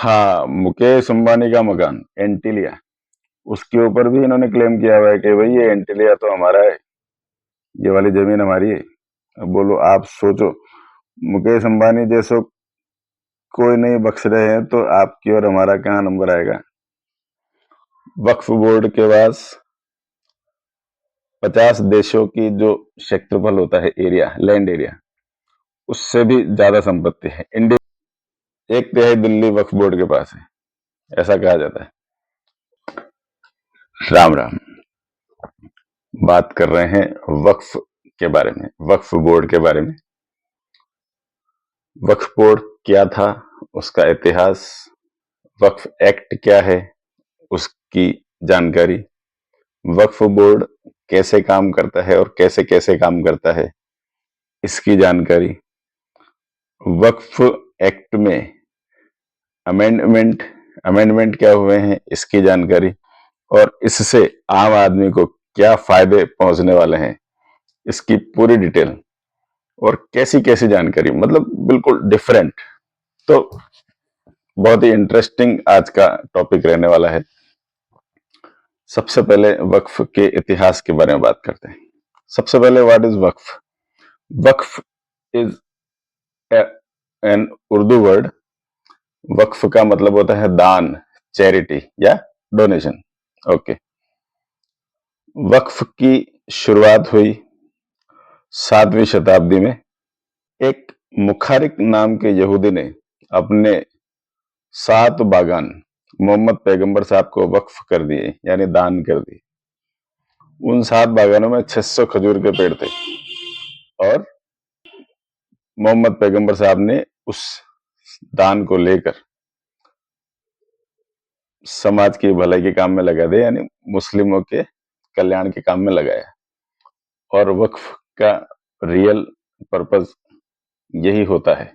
हाँ, मुकेश अंबानी का मकान एंटीलिया, उसके ऊपर भी इन्होंने क्लेम किया हुआ है कि भाई ये एंटीलिया तो हमारा है, ये वाली जमीन हमारी है। अब बोलो, आप सोचो, मुकेश अंबानी जैसो कोई नहीं बख्श रहे हैं तो आपकी और हमारा कहाँ नंबर आएगा। वक्फ बोर्ड के पास 50 देशों की जो क्षेत्रफल होता है, एरिया, लैंड एरिया, उससे भी ज्यादा संपत्ति है। इंडिया 1/3 दिल्ली वक्फ बोर्ड के पास है, ऐसा कहा जाता है। राम राम। बात कर रहे हैं वक्फ के बारे में, वक्फ बोर्ड के बारे में। वक्फ बोर्ड क्या था, उसका इतिहास, वक्फ एक्ट क्या है, उसकी जानकारी, वक्फ बोर्ड कैसे काम करता है और कैसे कैसे काम करता है, इसकी जानकारी, वक्फ एक्ट में अमेंडमेंट अमेंडमेंट क्या हुए हैं, इसकी जानकारी, और इससे आम आदमी को क्या फायदे पहुंचने वाले हैं, इसकी पूरी डिटेल, और कैसी कैसी जानकारी, मतलब बिल्कुल डिफरेंट। तो बहुत ही इंटरेस्टिंग आज का टॉपिक रहने वाला है। सबसे पहले वक्फ के इतिहास के बारे में बात करते हैं। सबसे पहले, what is Waqf? Waqf is an Urdu word. वक्फ का मतलब होता है दान, चैरिटी या डोनेशन। ओके। वक्फ की शुरुआत हुई 7वीं शताब्दी में। एक मुखारिक नाम के यहूदी ने अपने 7 बागान मोहम्मद पैगंबर साहब को वक्फ कर दिए, यानी दान कर दिए। उन 7 बागानों में 600 खजूर के पेड़ थे, और मोहम्मद पैगंबर साहब ने उस दान को लेकर समाज की भलाई के काम में लगा दिया, यानी मुस्लिमों के कल्याण के काम में लगाया। और वक्फ का रियल पर्पस यही होता है।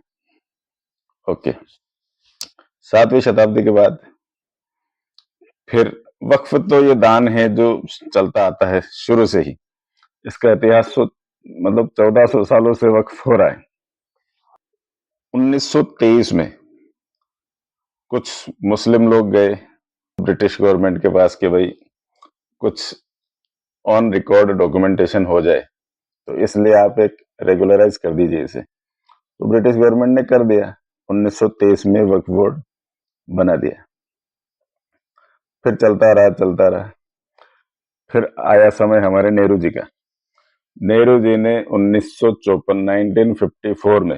ओके। 7वीं शताब्दी के बाद फिर वक्फ तो ये दान है जो चलता आता है शुरू से ही। इसका इतिहास मतलब 1400 सालों से वक्फ हो रहा है। 1923 में कुछ मुस्लिम लोग गए ब्रिटिश गवर्नमेंट के पास कि भाई कुछ ऑन रिकॉर्ड डॉक्यूमेंटेशन हो जाए, तो इसलिए आप एक रेगुलराइज कर दीजिए इसे। तो ब्रिटिश गवर्नमेंट ने कर दिया। 1923 में वक्फ बोर्ड बना दिया। फिर चलता रहा चलता रहा। फिर आया समय हमारे नेहरू जी का। नेहरू जी ने 1954 में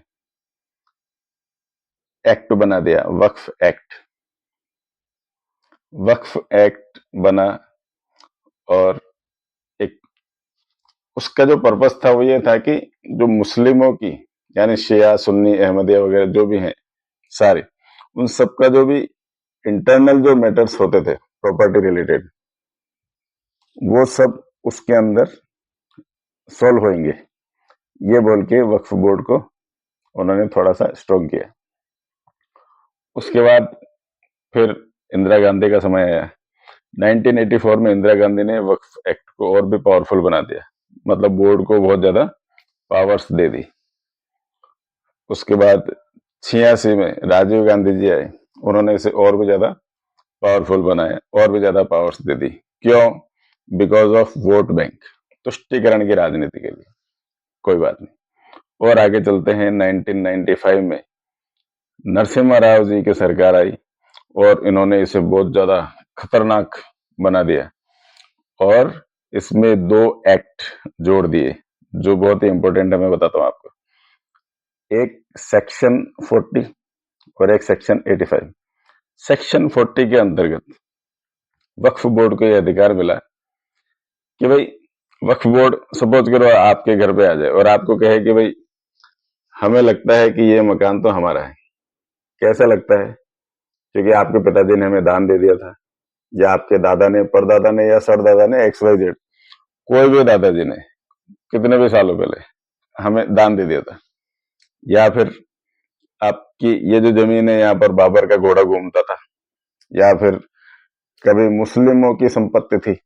एक्ट बना दिया, वक्फ एक्ट। वक्फ एक्ट बना, और एक उसका जो पर्पस था वो ये था कि जो मुस्लिमों की, यानी शिया, सुन्नी, अहमदिया वगैरह जो भी हैं सारे, उन सबका जो भी इंटरनल जो मैटर्स होते थे प्रॉपर्टी रिलेटेड, वो सब उसके अंदर सॉल्व होंगे, ये बोल के वक्फ बोर्ड को उन्होंने थोड़ा सा स्ट्रॉन्ग किया। उसके बाद फिर इंदिरा गांधी का समय आया। 1984 में इंदिरा गांधी ने वक्फ एक्ट को और भी पावरफुल बना दिया, मतलब बोर्ड को बहुत ज्यादा पावर्स दे दी। उसके बाद 86 में राजीव गांधी जी आए, उन्होंने इसे और भी ज्यादा पावरफुल बनाया, और भी ज्यादा पावर्स दे दी। क्यों? बिकॉज ऑफ वोट बैंक, तुष्टीकरण की राजनीति के लिए। कोई बात नहीं, और आगे चलते हैं। 1995 में नरसिम्हा राव जी की सरकार आई, और इन्होंने इसे बहुत ज्यादा खतरनाक बना दिया, और इसमें 2 एक्ट जोड़ दिए जो बहुत ही इंपॉर्टेंट है। मैं बताता हूं आपको। एक सेक्शन 40 और एक सेक्शन 85। सेक्शन 40 के अंतर्गत वक्फ बोर्ड को यह अधिकार मिला कि भाई, वक्फ बोर्ड सपोज करो आपके घर पे आ जाए और आपको कहे कि भाई हमें लगता है कि ये मकान तो हमारा है। कैसा लगता है? क्योंकि आपके पिताजी ने हमें दान दे दिया था, या आपके दादा ने, परदादा ने, या सरदादा ने, XYZ, कोई भी दादाजी ने कितने भी सालों पहले हमें दान दे दिया था। या फिर आपकी ये जो जमीन है, यहाँ पर बाबर का घोड़ा घूमता था, या फिर कभी मुस्लिमों की संपत्ति थी,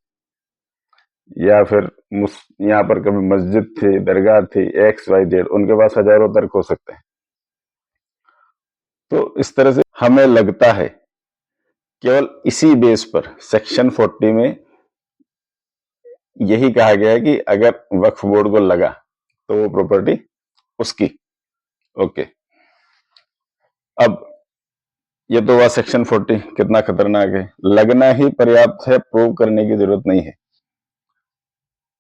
या फिर यहाँ पर कभी मस्जिद थी, दरगाह थी, XYZ, उनके पास हजारों तर्क हो सकते हैं। तो इस तरह से हमें लगता है केवल इसी बेस पर सेक्शन 40 में यही कहा गया है कि अगर वक्फ बोर्ड को लगा तो वो प्रॉपर्टी उसकी। ओके, अब ये तो हुआ सेक्शन 40, कितना खतरनाक है। लगना ही पर्याप्त है, प्रूव करने की जरूरत नहीं है।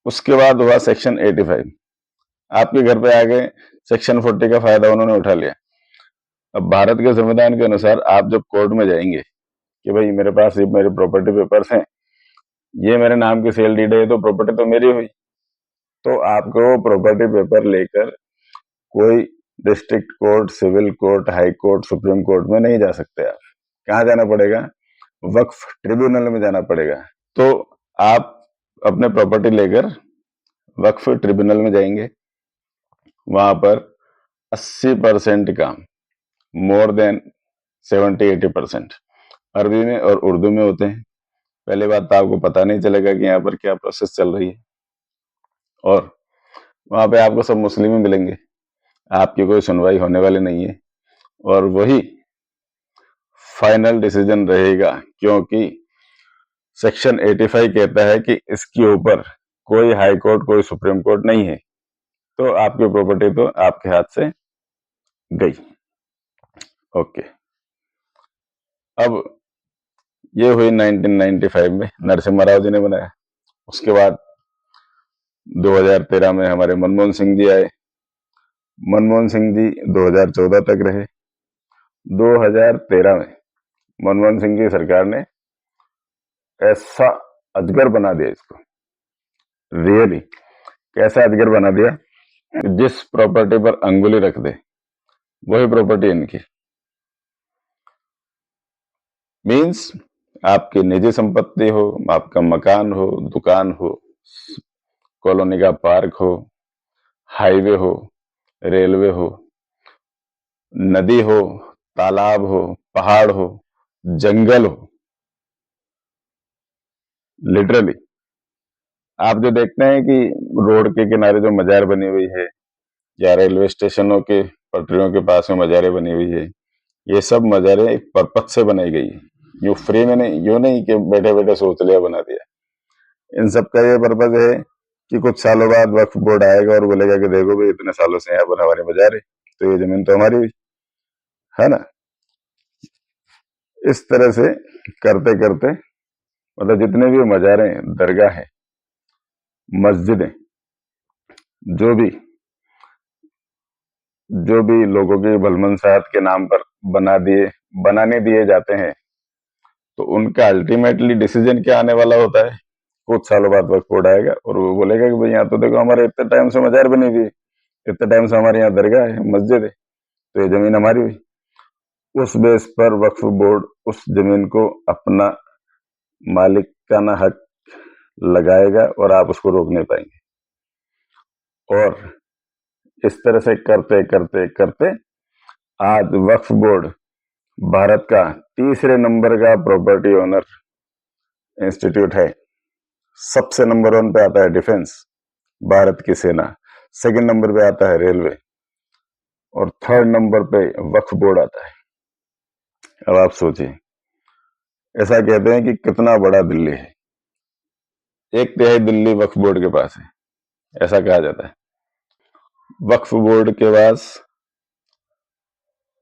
उसके बाद हुआ सेक्शन 85। आपके घर पे आ गए, सेक्शन 40 का फायदा उन्होंने उठा लिया। अब भारत के संविधान के अनुसार आप जब कोर्ट में जाएंगे कि भाई मेरे पास ये मेरे प्रॉपर्टी पेपर्स हैं, ये मेरे नाम की सेल डीड है, तो प्रॉपर्टी तो मेरी हुई, तो आपको प्रॉपर्टी पेपर लेकर कोई district court, civil court, high court, supreme court में नहीं जा सकते। आप कहाँ जाना पड़ेगा? वक्फ ट्रिब्यूनल में जाना पड़ेगा। तो आप अपने प्रॉपर्टी लेकर वक्फ ट्रिब्यूनल में जाएंगे, वहां पर 80% काम, मोर देन 70-80% अरबी में और उर्दू में होते हैं। पहली बात तो आपको पता नहीं चलेगा कि यहाँ पर क्या प्रोसेस चल रही है, और वहां पे आपको सब मुस्लिम ही मिलेंगे, आपकी कोई सुनवाई होने वाली नहीं है, और वही फाइनल डिसीजन रहेगा, क्योंकि सेक्शन 85 कहता है कि इसके ऊपर कोई हाई कोर्ट, कोई सुप्रीम कोर्ट नहीं है। तो आपकी प्रॉपर्टी तो आपके हाथ से गई। ओके, अब ये हुई 1995 में नरसिम्हा राव जी ने बनाया। उसके बाद 2013 में हमारे मनमोहन सिंह जी आए। मनमोहन सिंह जी 2014 तक रहे। 2013 में मनमोहन सिंह की सरकार ने ऐसा अजगर बना दिया इसको, रियली कैसा अजगर बना दिया, जिस प्रॉपर्टी पर अंगुली रख दे वही प्रॉपर्टी इनकी। मीन्स आपकी निजी संपत्ति हो, आपका मकान हो, दुकान हो, कॉलोनी का पार्क हो, हाईवे हो, रेलवे हो, नदी हो, तालाब हो, पहाड़ हो, जंगल हो, लिटरली आप जो देखते हैं कि रोड के किनारे जो मजार बनी हुई है, या रेलवे स्टेशनों के पटरियों के पास में मजारें बनी हुई है, ये सब मजारें एक पर्पज से बनाई गई है। यूं फ्री में नहीं, यूं नहीं कि बैठे बैठे सोच लिया बना दिया। इन सब का ये पर्पज है कि कुछ सालों बाद वक्फ बोर्ड आएगा और बोलेगा कि देखो भाई इतने सालों से यहाँ पर हमारे मजार है, तो ये जमीन तो हमारी हुई है ना। इस तरह से करते करते मतलब जितने भी मजारें, दरगाह है, मस्जिदें, जो भी लोगों की भलमनसाहत के नाम पर बनाने दिए जाते हैं, तो उनका अल्टीमेटली डिसीजन क्या आने वाला होता है? कुछ सालों बाद वक्त बोर्ड आएगा और वो बोलेगा कि भाई यहाँ तो देखो हमारे इतने टाइम से मजार बनी हुई है, इतने टाइम से हमारे यहाँ दरगाह है, मस्जिद है, तो ये जमीन हमारी हुई। उस बेस पर वक्फ बोर्ड उस जमीन को अपना मालिकाना हक लगाएगा और आप उसको रोक नहीं पाएंगे। और इस तरह से करते करते करते आज वक्फ बोर्ड भारत का तीसरे नंबर का प्रॉपर्टी ओनर इंस्टीट्यूट है। सबसे नंबर 1 पे आता है डिफेंस, भारत की सेना, सेकंड नंबर पे आता है रेलवे, और थर्ड नंबर पे वक्फ बोर्ड आता है। अब आप सोचिए, ऐसा कहते हैं कि कितना बड़ा दिल्ली है, 1/3 दिल्ली वक्फ बोर्ड के पास है, ऐसा कहा जाता है। वक्फ बोर्ड के पास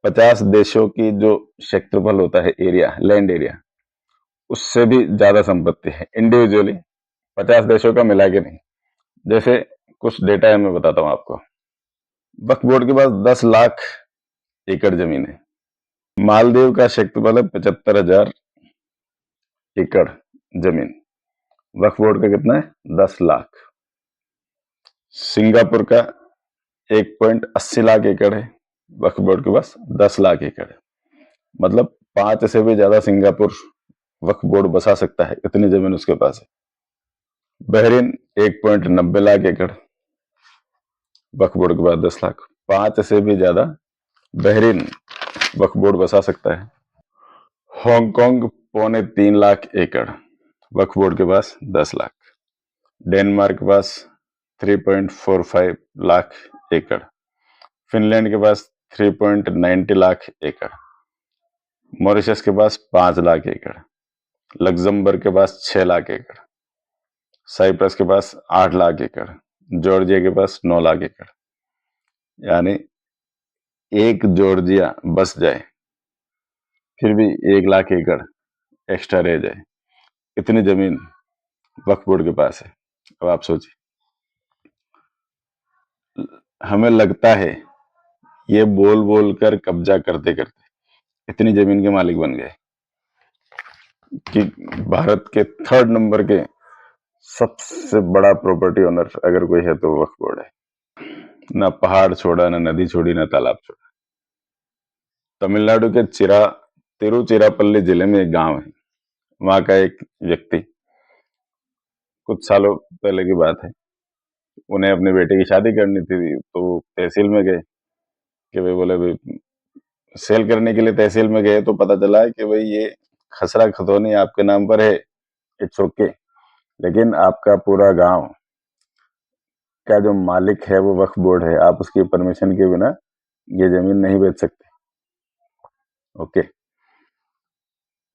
50 देशों की जो क्षेत्रफल होता है, एरिया, लैंड एरिया, उससे भी ज्यादा संपत्ति है इंडिविजुअली, 50 देशों का मिला के नहीं। जैसे कुछ डेटा है, मैं बताता हूं आपको। वक्फ बोर्ड के पास 10 लाख एकड़ जमीन है। मालदीव का क्षेत्रफल है 75,000 एकड़ जमीन, वक्फ बोर्ड का कितना है? 10 लाख। सिंगापुर का 1.80 लाख एकड़ है, वक्फ बोर्ड के पास 10 लाख एकड़ है। मतलब 5 से भी ज्यादा सिंगापुर वक्फ बोर्ड बसा सकता है, इतनी जमीन उसके पास है। बहरीन 1.90 लाख एकड़, वक्फ बोर्ड के पास 10 लाख। 5 से भी ज्यादा बहरीन वक्फ बोर्ड बसा सकता है। हांगकांग 2.25 लाख एकड़, वक्फ बोर्ड के पास 10 लाख। डेनमार्क के पास 3.45 लाख एकड़, फिनलैंड के पास 3.90 लाख एकड़। मॉरिशस के पास 5 लाख एकड़, लग्जमबर्ग के पास 6 लाख एकड़, साइप्रस के पास 8 लाख एकड़, जॉर्जिया के पास 9 लाख एकड़। यानी एक जॉर्जिया बस जाए फिर भी 1 लाख एकड़ एक्स्ट्रा रह जाए, इतनी जमीन वक्फ बोर्ड के पास है। अब आप सोचिए, हमें लगता है ये बोल बोल कर कब्जा करते करते इतनी जमीन के मालिक बन गए कि भारत के 3rd नंबर के सबसे बड़ा प्रॉपर्टी ओनर अगर कोई है तो वक्फ बोर्ड है। ना पहाड़ छोड़ा, ना नदी छोड़ी, ना तालाब छोड़ा। तमिलनाडु के तिरुचिरापल्ली जिले में एक गांव है। वहां का एक व्यक्ति, कुछ सालों पहले की बात है, उन्हें अपने बेटे की शादी करनी थी, तो वो तहसील में गए कि भाई, बोले भाई सेल करने के लिए तहसील में गए तो पता चला कि भाई ये खसरा खतौनी आपके नाम पर है, इट्स ओके, लेकिन आपका पूरा गांव का जो मालिक है वो वक्फ बोर्ड है, आप उसकी परमिशन के बिना ये जमीन नहीं बेच सकते। ओके,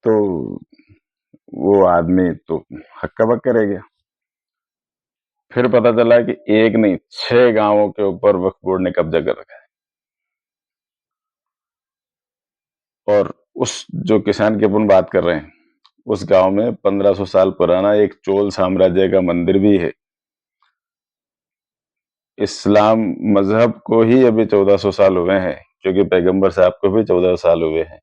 तो वो आदमी तो हक्का बक्का रह गया। फिर पता चला कि एक नहीं 6 गांवों के ऊपर वक्फ बोर्ड ने कब्जा कर रखा है। और उस जो किसान की अपन बात कर रहे हैं, उस गांव में 1500 साल पुराना एक चोल साम्राज्य का मंदिर भी है। इस्लाम मजहब को ही अभी 1400 साल हुए हैं, क्योंकि पैगंबर साहब को भी 14 साल हुए हैं।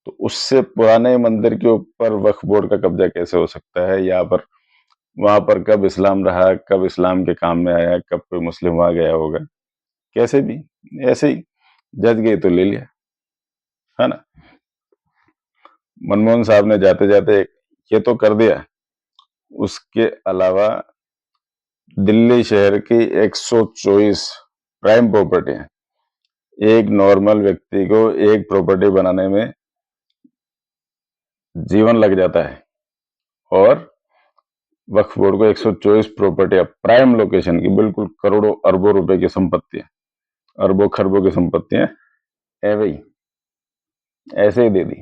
तो उससे पुराने मंदिर के ऊपर वक्फ बोर्ड का कब्जा कैसे हो सकता है? यहाँ पर वहां पर कब इस्लाम रहा, कब इस्लाम के काम में आया, कब कोई मुस्लिम वहां गया होगा? कैसे भी ऐसे ही जज गए तो ले लिया, है ना। मनमोहन साहब ने जाते जाते ये तो कर दिया, उसके अलावा दिल्ली शहर की 124 प्राइम प्रॉपर्टी है। एक नॉर्मल व्यक्ति को एक प्रॉपर्टी बनाने में जीवन लग जाता है, और वक्फ बोर्ड को 124 प्रॉपर्टी प्राइम लोकेशन की, बिल्कुल करोड़ों अरबों रुपए की संपत्तियां, अरबों खरबों की संपत्तियां ऐसे ही दे दी।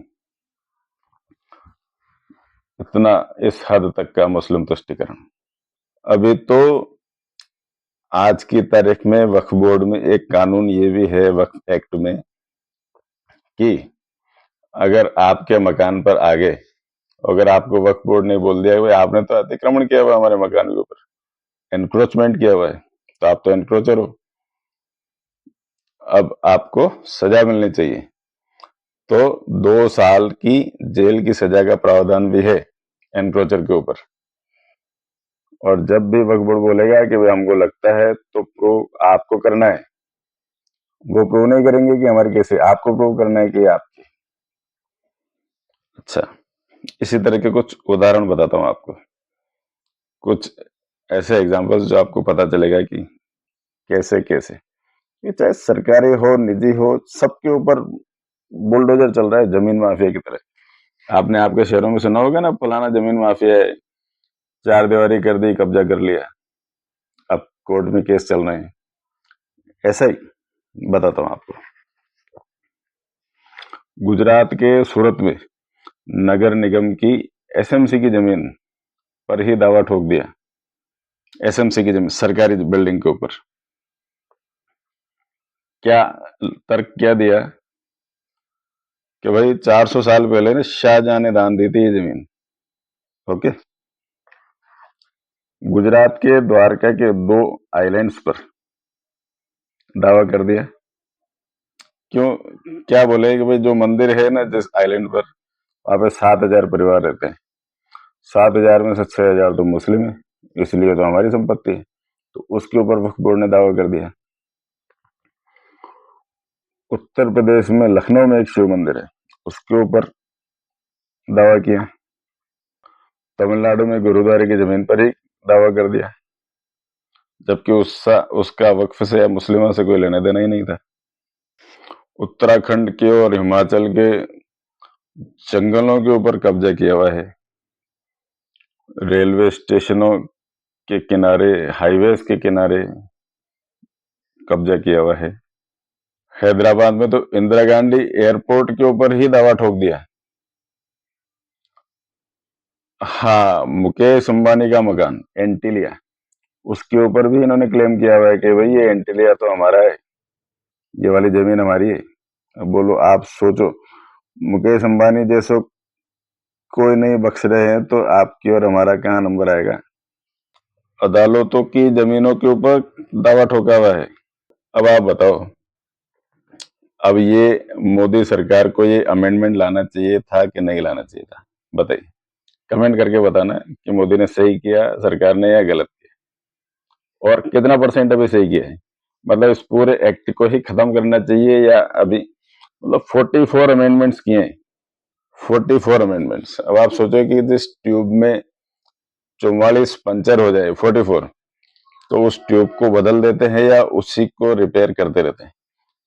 इतना इस हद तक का मुस्लिम तुष्टिकरण। अभी तो आज की तारीख में वक्फ बोर्ड में एक कानून ये भी है, वक्फ एक्ट में, कि अगर आपके मकान पर आगे, अगर आपको वक्फ बोर्ड ने बोल दिया भाई आपने तो अतिक्रमण किया हुआ है हमारे मकान के ऊपर, एनक्रोचमेंट किया हुआ है, तो आप तो एनक्रोचर हो, अब आपको सजा मिलनी चाहिए। तो 2 साल की जेल की सजा का प्रावधान भी है एनक्रोचर के ऊपर। और जब भी वक्फ बोर्ड बोलेगा कि भाई हमको लगता है, तो प्रूव आपको करना है। वो प्रूव नहीं करेंगे कि हमारी कैसे, आपको प्रूव करना है कि आपकी। अच्छा, इसी तरह के कुछ उदाहरण बताता हूं आपको, कुछ ऐसे एग्जांपल्स जो आपको पता चलेगा कि कैसे कैसे ये चाहे सरकारी हो निजी हो, सबके ऊपर बुलडोजर चल रहा है, जमीन माफिया की तरह। आपने आपके शहरों में सुना होगा ना, फलाना जमीन माफिया है, 4 दीवारी कर दी, कब्जा कर लिया, अब कोर्ट में केस चल रहे हैं। ऐसा ही बताता हूं आपको। गुजरात के सूरत में नगर निगम की एसएमसी की जमीन पर ही दावा ठोक दिया। एसएमसी की जमीन, सरकारी बिल्डिंग के ऊपर। क्या तर्क क्या दिया कि भाई 400 साल पहले ने शाहजहां ने दान दी थी ये जमीन। ओके, गुजरात के द्वारका के 2 आइलैंड्स पर दावा कर दिया। क्यों? क्या बोले कि भाई जो मंदिर है ना जिस आइलैंड पर, वहां पे 7,000 परिवार रहते हैं, 7,000 में से 6,000 तो मुस्लिम है, इसलिए तो हमारी संपत्ति है। तो उसके ऊपर वक्फ बोर्ड ने दावा कर दिया। उत्तर प्रदेश में लखनऊ में एक शिव मंदिर है, उसके ऊपर दावा किया। तमिलनाडु में गुरुद्वारे की जमीन पर ही दावा कर दिया, जबकि उसका वक्फ से या मुस्लिमों से कोई लेना देना ही नहीं था। उत्तराखंड के और हिमाचल के जंगलों के ऊपर कब्जा किया हुआ है। रेलवे स्टेशनों के किनारे, हाईवेज के किनारे कब्जा किया हुआ है। हैदराबाद में तो इंदिरा गांधी एयरपोर्ट के ऊपर ही दावा ठोक दिया। हाँ, मुकेश अंबानी का मकान एंटीलिया, उसके ऊपर भी इन्होंने क्लेम किया हुआ है कि भाई ये एंटीलिया तो हमारा है, ये वाली जमीन हमारी है। अब बोलो, आप सोचो, मुकेश अंबानी जैसो कोई नहीं बख्श रहे हैं तो आपकी और हमारा कहाँ नंबर आएगा। अदालतों की जमीनों के ऊपर दावा ठोका हुआ है। अब आप बताओ, अब ये मोदी सरकार को ये अमेंडमेंट लाना चाहिए था कि नहीं लाना चाहिए था? बताइए, कमेंट करके बताना कि मोदी ने सही किया सरकार ने या गलत किया, और कितना परसेंट अभी सही किया है। मतलब इस पूरे एक्ट को ही खत्म करना चाहिए या अभी, मतलब 44 अमेंडमेंट्स किए हैं, 44 अमेंडमेंट्स। अब आप सोचो कि जिस ट्यूब में 44 पंचर हो जाए, 44, तो उस ट्यूब को बदल देते हैं या उसी को रिपेयर करते रहते हैं।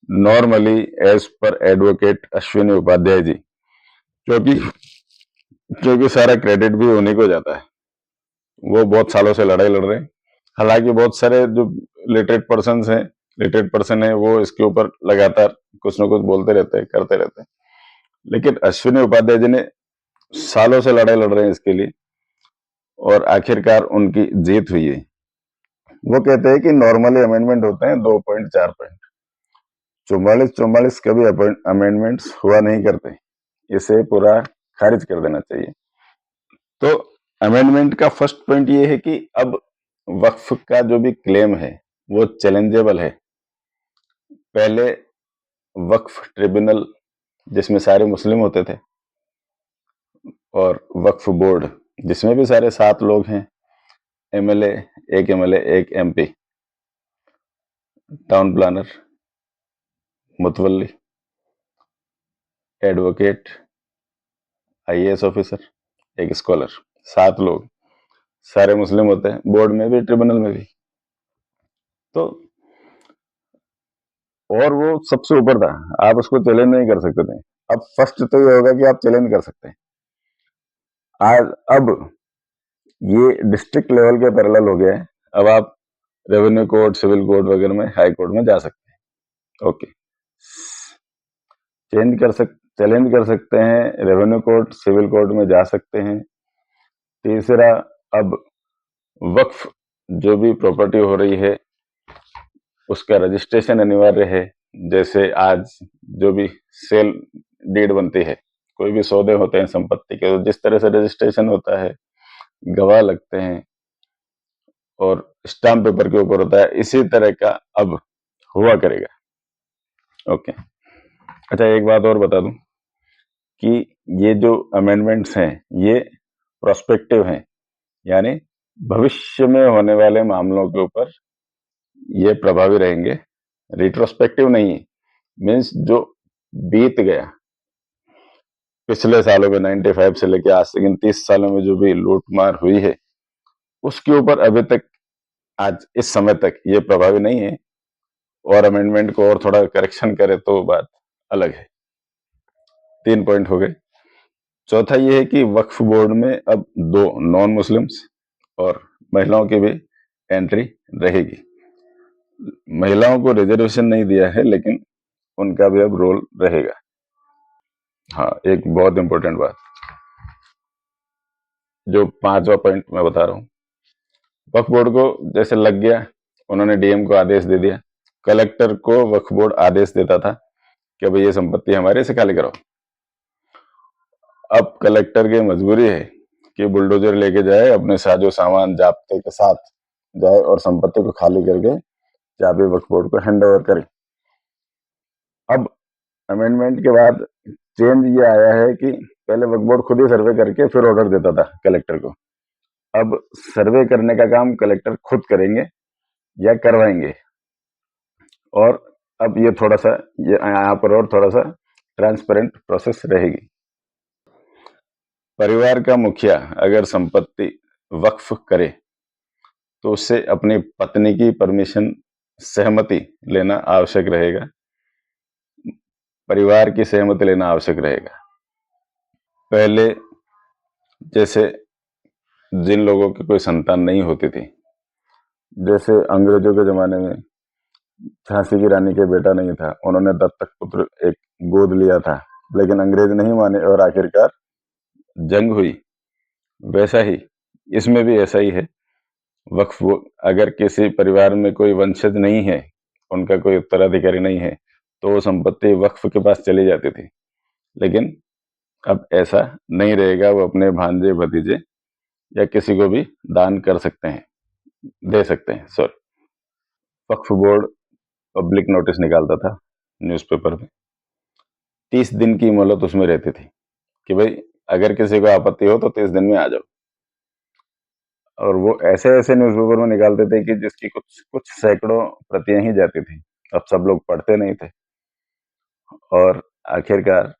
Normally as per advocate Ashwini Upadhyay ji, क्योंकि क्योंकि सारा क्रेडिट भी उन्हीं को जाता है, वो बहुत सालों से लड़ाई लड़ रहे हैं। हालांकि बहुत सारे जो लिटरेट पर्सन है वो इसके ऊपर लगातार कुछ ना कुछ बोलते रहते हैं, करते रहते हैं, लेकिन अश्विनी उपाध्याय जी ने सालों से लड़ाई लड़ रहे हैं इसके लिए, और आखिरकार उनकी जीत हुई है। वो कहते हैं कि नॉर्मली अमेंडमेंट होते हैं 2.4 पॉइंट, 44 कभी अमेंडमेंट्स हुआ नहीं करते, इसे पूरा खारिज कर देना चाहिए। तो अमेंडमेंट का फर्स्ट पॉइंट ये है कि अब वक्फ का जो भी क्लेम है वो चैलेंजेबल है। पहले वक्फ ट्रिब्यूनल, जिसमें सारे मुस्लिम होते थे, और वक्फ बोर्ड, जिसमें भी सारे 7 लोग हैं, एमएलए, एक एमएलए, एक MP, town planner, मुतवल्ली, advocate, IAS officer, एक स्कॉलर, 7 लोग, सारे मुस्लिम होते हैं, बोर्ड में भी ट्रिब्यूनल में भी। तो और वो सबसे ऊपर था, आप उसको चैलेंज नहीं कर सकते थे। अब फर्स्ट तो ये होगा कि आप चैलेंज कर सकते हैं। आज अब ये डिस्ट्रिक्ट लेवल के पैरेलल हो गया है। अब आप रेवेन्यू कोर्ट, सिविल कोर्ट वगैरह में, हाई कोर्ट में जा सकते हैं। ओके, चैलेंज कर सकते हैं, रेवेन्यू कोर्ट, सिविल कोर्ट में जा सकते हैं। तीसरा, अब वक्फ जो भी प्रॉपर्टी हो रही है उसका रजिस्ट्रेशन अनिवार्य है। जैसे आज जो भी सेल डीड बनती है, कोई भी सौदे होते हैं संपत्ति के, तो जिस तरह से रजिस्ट्रेशन होता है, गवाह लगते हैं और स्टाम्प पेपर के ऊपर होता है, इसी तरह का अब हुआ करेगा। ओके, अच्छा एक बात और बता दूं कि ये जो अमेंडमेंट्स हैं ये प्रोस्पेक्टिव हैं, यानी भविष्य में होने वाले मामलों के ऊपर ये प्रभावी रहेंगे, रिट्रोस्पेक्टिव नहीं। मीन्स जो बीत गया पिछले सालों में, 95 से लेकर आज तक इन 30 सालों में जो भी लूटमार हुई है, उसके ऊपर अभी तक, आज इस समय तक ये प्रभावी नहीं है। और अमेंडमेंट को और थोड़ा करेक्शन करे तो बात अलग है। 3 पॉइंट हो गए। चौथा ये है कि वक्फ बोर्ड में अब 2 नॉन मुस्लिम्स और महिलाओं की भी एंट्री रहेगी। महिलाओं को रिजर्वेशन नहीं दिया है, लेकिन उनका भी अब रोल रहेगा। हाँ, एक बहुत इंपॉर्टेंट बात, जो 5वां पॉइंट मैं बता रहा हूँ, वक्फ बोर्ड को जैसे लग गया, उन्होंने डीएम को आदेश दे दिया, कलेक्टर को वक्फ बोर्ड आदेश देता था कि भाई ये संपत्ति हमारे से खाली कराओ। अब कलेक्टर की मजबूरी है कि बुलडोजर लेके जाए, अपने साजो सामान जाप्ते के साथ जाए और संपत्ति को खाली करके चाबी वक्फ बोर्ड को हैंड ओवर करे। अब अमेंडमेंट के बाद चेंज ये आया है कि पहले वक्फ बोर्ड खुद ही सर्वे करके फिर ऑर्डर देता था कलेक्टर को। अब सर्वे करने का काम कलेक्टर खुद करेंगे या करवाएंगे। और अब ये थोड़ा सा, ये यहाँ पर और थोड़ा सा ट्रांसपेरेंट प्रोसेस रहेगी। परिवार का मुखिया अगर संपत्ति वक्फ करे तो उससे अपनी पत्नी की परमिशन, सहमति लेना आवश्यक रहेगा, परिवार की सहमति लेना आवश्यक रहेगा। पहले जैसे जिन लोगों की कोई संतान नहीं होती थी, जैसे अंग्रेजों के जमाने में झांसी की रानी के बेटा नहीं था, उन्होंने दत्तक पुत्र एक गोद लिया था, लेकिन अंग्रेज नहीं माने और आखिरकार जंग हुई। वैसा ही इसमें भी ऐसा ही है। वक्फ अगर किसी परिवार में कोई वंशज नहीं है, उनका कोई उत्तराधिकारी नहीं है, तो वो संपत्ति वक्फ के पास चली जाती थी। लेकिन अब ऐसा नहीं रहेगा, वो अपने भांजे भतीजे या किसी को भी दान कर सकते हैं, दे सकते हैं। सॉरी, वक्फ बोर्ड पब्लिक नोटिस निकालता था न्यूज़पेपर में। 30 दिन की मोहलत उसमें रहती थी कि भाई अगर किसी को आपत्ति हो तो 30 दिन में आ जाओ। और वो ऐसे ऐसे न्यूज़पेपर में निकालते थे कि जिसकी कुछ कुछ सैकड़ों प्रतियां ही जाती थी। अब सब लोग पढ़ते नहीं थे, और आखिरकार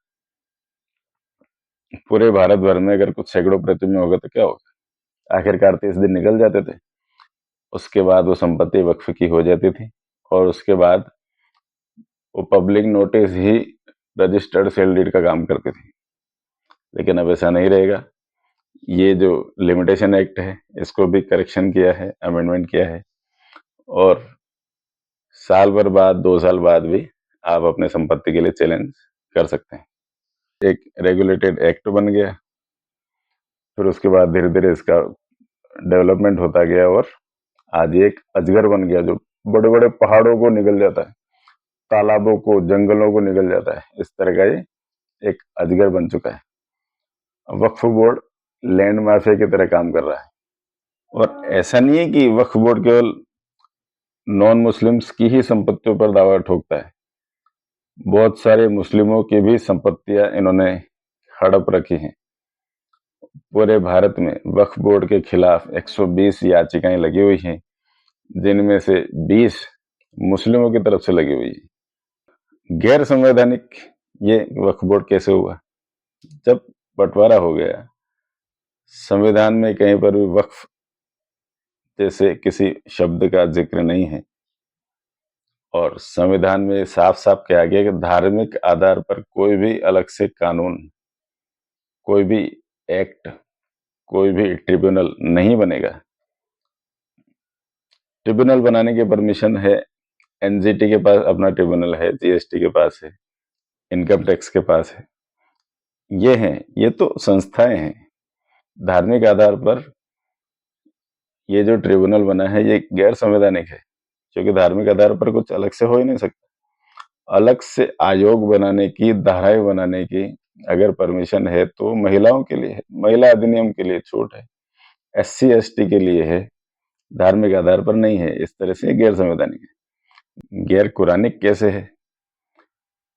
पूरे भारत भर में अगर कुछ सैकड़ों प्रति में होगा तो क्या होगा। आखिरकार 30 दिन निकल जाते थे, उसके बाद वो संपत्ति वक्फ की हो जाती थी, और उसके बाद वो पब्लिक नोटिस ही रजिस्टर्ड सेल डीड का काम करती थी। लेकिन अब ऐसा नहीं रहेगा। ये जो लिमिटेशन एक्ट है, इसको भी करेक्शन किया है, अमेंडमेंट किया है, और साल भर बाद, 2 साल बाद भी आप अपने संपत्ति के लिए चैलेंज कर सकते हैं। एक रेगुलेटेड एक्ट बन गया, फिर उसके बाद धीरे धीरे इसका डेवलपमेंट होता गया, और आज ये एक अजगर बन गया जो बड़े बड़े पहाड़ों को निकल जाता है, तालाबों को, जंगलों को निकल जाता है। इस तरह का ये एक अजगर बन चुका है। वक्फ बोर्ड लैंड माफिया की तरह काम कर रहा है। और ऐसा नहीं है कि वक्फ बोर्ड केवल नॉन मुस्लिम्स की ही संपत्तियों पर दावा ठोकता है। बहुत सारे मुस्लिमों की भी संपत्तियां इन्होंने हड़प रखी हैं। पूरे भारत में वक्फ बोर्ड के खिलाफ 120 याचिकाएं लगी हुई हैं, जिनमें से 20 मुस्लिमों की तरफ से लगी हुई है। गैर संवैधानिक ये वक्फ बोर्ड कैसे हुआ? जब बंटवारा हो गया, संविधान में कहीं पर भी वक्फ जैसे किसी शब्द का जिक्र नहीं है, और संविधान में साफ साफ कहा गया कि धार्मिक आधार पर कोई भी अलग से कानून, कोई भी एक्ट, कोई भी ट्रिब्यूनल नहीं बनेगा। ट्रिब्यूनल बनाने की परमिशन है, एनजीटी के पास अपना ट्रिब्यूनल है, जीएसटी के पास है, इनकम टैक्स के पास है। ये हैं, ये तो संस्थाएं हैं। धार्मिक आधार पर ये जो ट्रिब्यूनल बना है ये गैर संवैधानिक है, क्योंकि धार्मिक आधार पर कुछ अलग से हो ही नहीं सकता। अलग से आयोग बनाने की, धाराएं बनाने की अगर परमिशन है तो महिलाओं के लिए है, महिला अधिनियम के लिए छूट है, एससी एसटी के लिए है, धार्मिक आधार पर नहीं है। इस तरह से गैर संवैधानिक है। गैर कुरानिक कैसे है?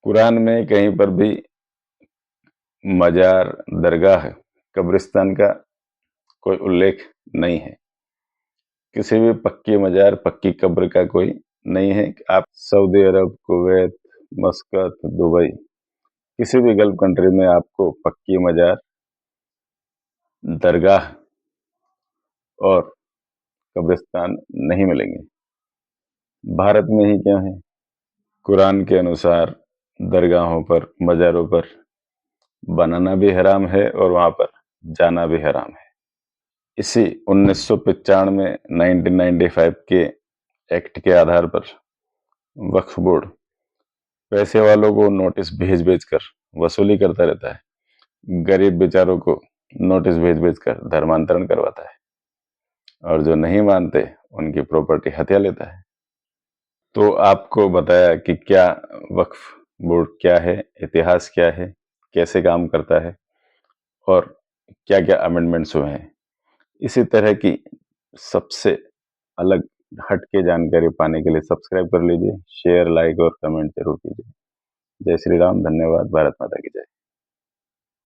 कुरान में कहीं पर भी मजार, दरगाह, कब्रिस्तान का कोई उल्लेख नहीं है। किसी भी पक्की मजार, पक्की कब्र का कोई नहीं है। आप सऊदी अरब, कुवैत, मस्कत, दुबई, किसी भी गल्फ कंट्री में आपको पक्की मजार, दरगाह और कब्रिस्तान नहीं मिलेंगे। भारत में ही क्या है? कुरान के अनुसार दरगाहों पर, मजारों पर बनाना भी हराम है और वहां पर जाना भी हराम है। इसी 1995 1995 के एक्ट के आधार पर वक्फ बोर्ड पैसे वालों को नोटिस भेज भेज कर वसूली करता रहता है, गरीब बेचारों को नोटिस भेज भेज कर धर्मांतरण करवाता है, और जो नहीं मानते उनकी प्रॉपर्टी हथिया लेता है। तो आपको बताया कि क्या वक्फ बोर्ड क्या है, इतिहास क्या है, कैसे काम करता है, और क्या क्या अमेंडमेंट्स हुए हैं। इसी तरह की सबसे अलग हट के जानकारी पाने के लिए सब्सक्राइब कर लीजिए, शेयर, लाइक और कमेंट जरूर कीजिए। जय श्री राम, धन्यवाद, भारत माता की जय।